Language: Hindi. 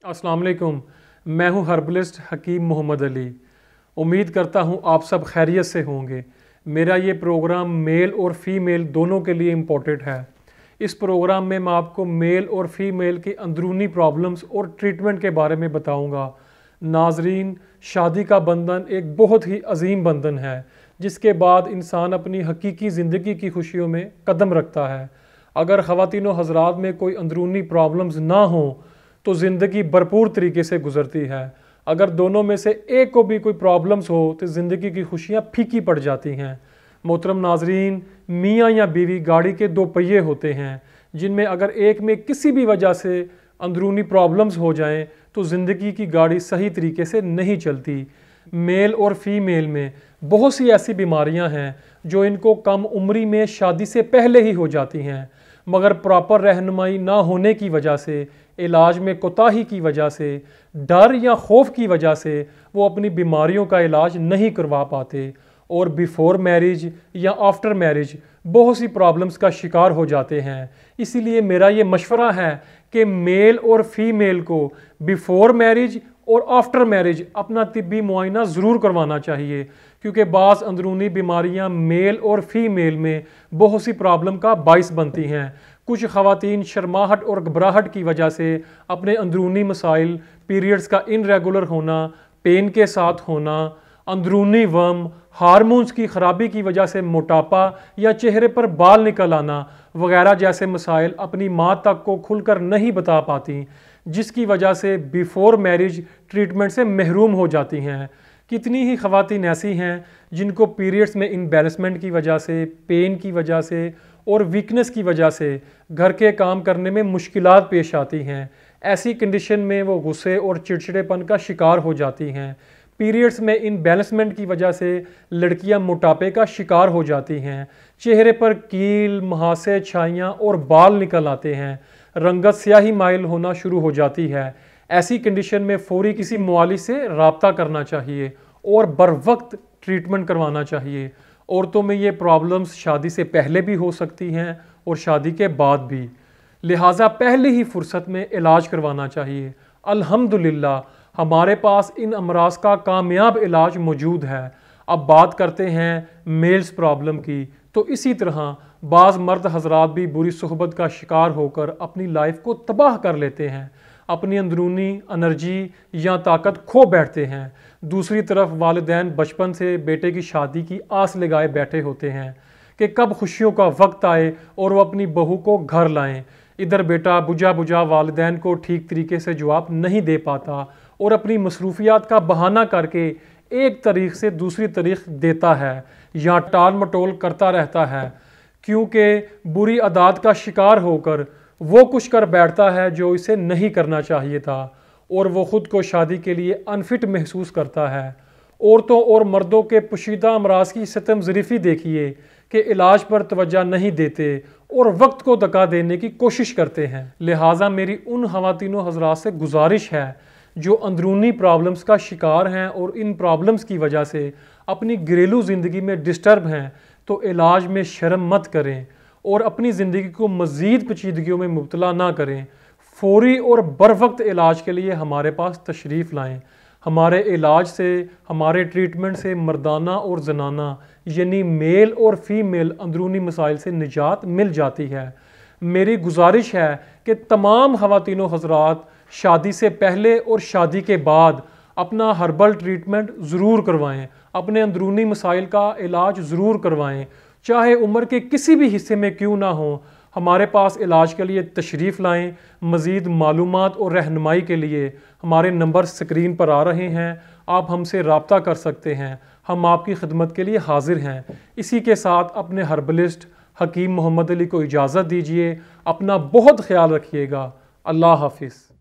अस्सलाम वालेकुम। मैं हूं हर्बलिस्ट हकीम मोहम्मद अली। उम्मीद करता हूं आप सब खैरियत से होंगे। मेरा ये प्रोग्राम मेल और फीमेल दोनों के लिए इम्पोर्टेंट है। इस प्रोग्राम में मैं आपको मेल और फीमेल की अंदरूनी प्रॉब्लम्स और ट्रीटमेंट के बारे में बताऊंगा। नाजरीन, शादी का बंधन एक बहुत ही अजीम बंधन है जिसके बाद इंसान अपनी हकीकी ज़िंदगी की खुशियों में कदम रखता है। अगर ख़वातीनो हज़रात में कोई अंदरूनी प्रॉब्लम्स ना हो तो ज़िंदगी भरपूर तरीके से गुजरती है। अगर दोनों में से एक को भी कोई प्रॉब्लम्स हो तो ज़िंदगी की खुशियाँ फीकी पड़ जाती हैं। मोहतरम नाजरीन, मियाँ या बीवी गाड़ी के दो पहिए होते हैं जिनमें अगर एक में किसी भी वजह से अंदरूनी प्रॉब्लम्स हो जाएं तो ज़िंदगी की गाड़ी सही तरीके से नहीं चलती। मेल और फीमेल में बहुत सी ऐसी बीमारियां हैं जो इनको कम उम्री में शादी से पहले ही हो जाती हैं, मगर प्रॉपर रहनुमाई ना होने की वजह से, इलाज में कोताही की वजह से, डर या खौफ की वजह से वो अपनी बीमारियों का इलाज नहीं करवा पाते और बिफोर मैरिज या आफ्टर मैरिज बहुत सी प्रॉब्लम्स का शिकार हो जाते हैं। इसीलिए मेरा ये मशवरा है कि मेल और फीमेल को बिफोर मैरिज और आफ्टर मैरिज अपना तिब्बी मुआयना ज़रूर करवाना चाहिए, क्योंकि बाज़ अंदरूनी बीमारियां मेल और फीमेल में बहुत सी प्रॉब्लम का बाइस बनती हैं। कुछ ख़वातीन शर्माहट और घबराहट की वजह से अपने अंदरूनी मसाइल, पीरियड्स का इनरेगुलर होना, पेन के साथ होना, अंदरूनी वर्म, हार्मोन्स की ख़राबी की वजह से मोटापा या चेहरे पर बाल निकल आना वगैरह जैसे मसाइल अपनी माँ तक को खुलकर नहीं बता पाती, जिसकी वजह से बिफोर मैरिज ट्रीटमेंट से महरूम हो जाती हैं। कितनी ही ख़वातीन ऐसी हैं जिनको पीरियड्स में इम्बैलेंसमेंट की वजह से, पेन की वजह से और वीकनेस की वजह से घर के काम करने में मुश्किलात पेश आती हैं। ऐसी कंडीशन में वो गुस्से और चिड़चिड़ेपन का शिकार हो जाती हैं। पीरियड्स में इनबैलेंसमेंट की वजह से लड़कियां मोटापे का शिकार हो जाती हैं। चेहरे पर कील, मुहासे, छाइयाँ और बाल निकल आते हैं। रंगत स्याही माइल होना शुरू हो जाती है। ऐसी कंडीशन में फौरी किसी मुआलिज से रब्ता करना चाहिए और बर वक्त ट्रीटमेंट करवाना चाहिए। औरतों में ये प्रॉब्लम्स शादी से पहले भी हो सकती हैं और शादी के बाद भी, लिहाजा पहले ही फुर्सत में इलाज करवाना चाहिए। अल्हम्दुलिल्लाह हमारे पास इन अमराज का कामयाब इलाज मौजूद है। अब बात करते हैं मेल्स प्रॉब्लम की। तो इसी तरह बाज़ मर्द हजरात भी बुरी सोहबत का शिकार होकर अपनी लाइफ को तबाह कर लेते हैं, अपनी अंदरूनी एनर्जी या ताकत खो बैठते हैं। दूसरी तरफ वालिदैन बचपन से बेटे की शादी की आस लगाए बैठे होते हैं कि कब खुशियों का वक्त आए और वो अपनी बहू को घर लाएं। इधर बेटा बुझा बुझा वालिदैन को ठीक तरीके से जवाब नहीं दे पाता और अपनी मसरूफियात का बहाना करके एक तारीख से दूसरी तारीख देता है या टाल मटोल करता रहता है, क्योंकि बुरी आदत का शिकार होकर वो कुछ कर बैठता है जो इसे नहीं करना चाहिए था और वो ख़ुद को शादी के लिए अनफिट महसूस करता है। औरतों और मर्दों के पोशीदा अमराज की सितम ज़रीफ़ी देखिए कि इलाज पर तवज्जो नहीं देते और वक्त को धक्का देने की कोशिश करते हैं। लिहाजा मेरी उन ख़वातीनों हज़रात से गुजारिश है जो अंदरूनी प्रॉब्लम्स का शिकार हैं और इन प्रॉब्लम्स की वजह से अपनी घरेलू ज़िंदगी में डिस्टर्ब हैं, तो इलाज में शर्म मत करें और अपनी ज़िंदगी को मज़ीद पेचीदगियों में मुब्तला ना करें। फौरी और बर वक्त इलाज के लिए हमारे पास तशरीफ़ लाएं। हमारे इलाज से, हमारे ट्रीटमेंट से मर्दाना और जनाना यानी मेल और फीमेल अंदरूनी मसाइल से निजात मिल जाती है। मेरी गुजारिश है कि तमाम ख़वातीनों हज़रात शादी से पहले और शादी के बाद अपना हर्बल ट्रीटमेंट ज़रूर करवाएं, अपने अंदरूनी मसाइल का इलाज ज़रूर करवाएं, चाहे उम्र के किसी भी हिस्से में क्यों ना हो। हमारे पास इलाज के लिए तशरीफ़ लाएं। मज़ीद मालूमात और रहनुमाई के लिए हमारे नंबर स्क्रीन पर आ रहे हैं, आप हमसे रब्ता कर सकते हैं। हम आपकी खिदमत के लिए हाजिर हैं। इसी के साथ अपने हर्बलिस्ट हकीम मोहम्मद अली को इजाज़त दीजिए। अपना बहुत ख्याल रखिएगा। अल्लाह हाफिज़।